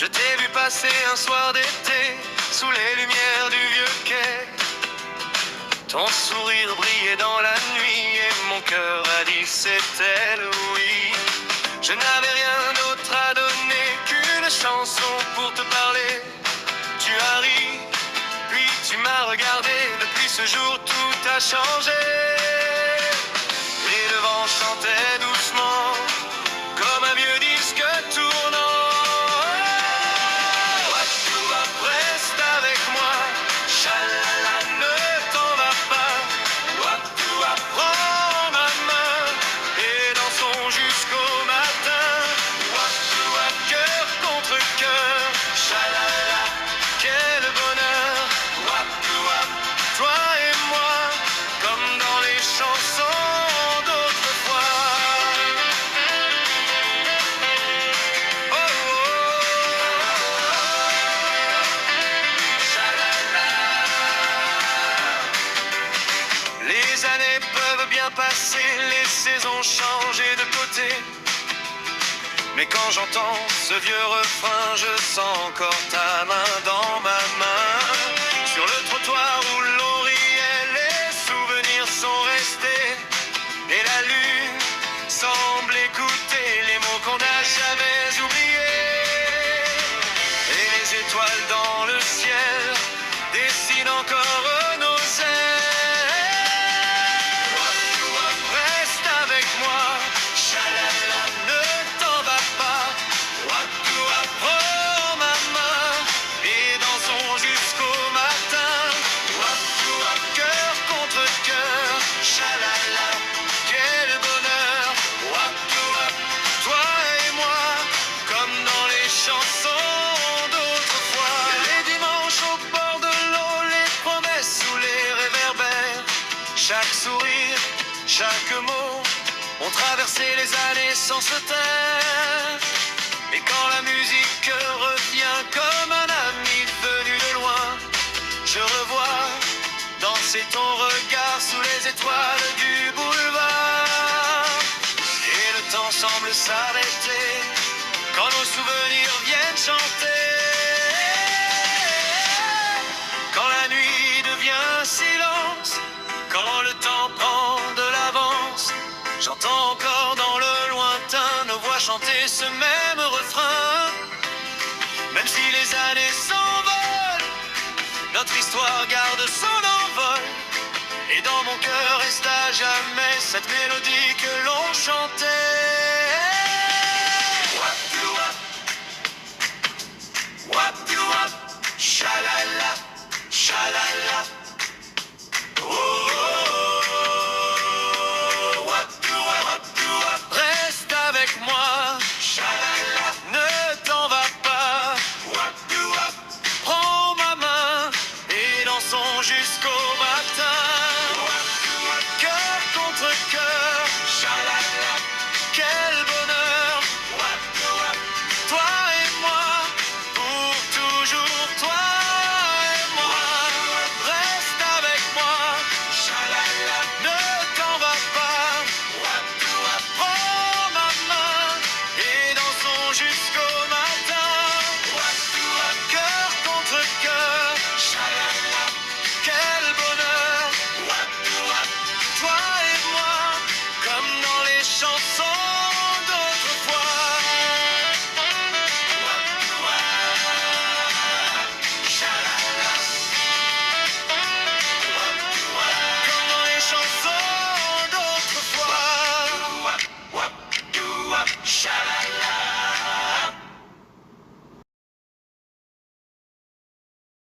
Je t'ai vu passer un soir d'été sous les lumières du vieux quai. Ton sourire brillait dans la nuit et mon cœur a dit c'est elle, oui. Je n'avais rien d'autre à donner qu'une chanson pour te parler. Tu as ri, puis tu m'as regardé. Depuis ce jour tout a changé. Et le vent chantait doucement comme un vieux disque tournant. Reste avec moi, chalala, ne t'en va pas. Prends ma main et dansons jusqu'au matin. Cœur contre cœur, chalala, quel bonheur. Toi et moi, comme dans les chansons d'autrefois. Oh, oh, chalala. Les années peuvent bien passer, les saisons changer de côté. Mais quand j'entends ce vieux refrain, je sens encore ta main dans ma main. Sur le trottoir où l'on riait, les souvenirs sont restés. Et la lune semble écouter les mots qu'on n'a jamais oubliés. Et les étoiles dans le ciel dessinent encore nos ailes. Reste avec moi, chalala, ne t'en va pas. Prends ma main et dansons jusqu'au matin. Cœur contre cœur, chalala, quel bonheur. Toi et moi, comme dans les chansons d'autrefois. Les dimanches au bord de l'eau, les promesses sous les réverbères. Chaque sourire, chaque mot, ont traversé les années sans se taire. Et quand la musique revient comme un ami venu de loin, je revois danser ton regard sous les étoiles du boulevard. Et le temps semble s'arrêter quand nos souvenirs viennent chanter. Quand la nuit devient silence, quand le temps prend de l'avance, j'entends encore dans le lointain nos voix chanter ce même refrain. Même si les années s'envolent, notre histoire garde son envol. Et dans mon cœur reste à jamais cette mélodie que l'on chantait.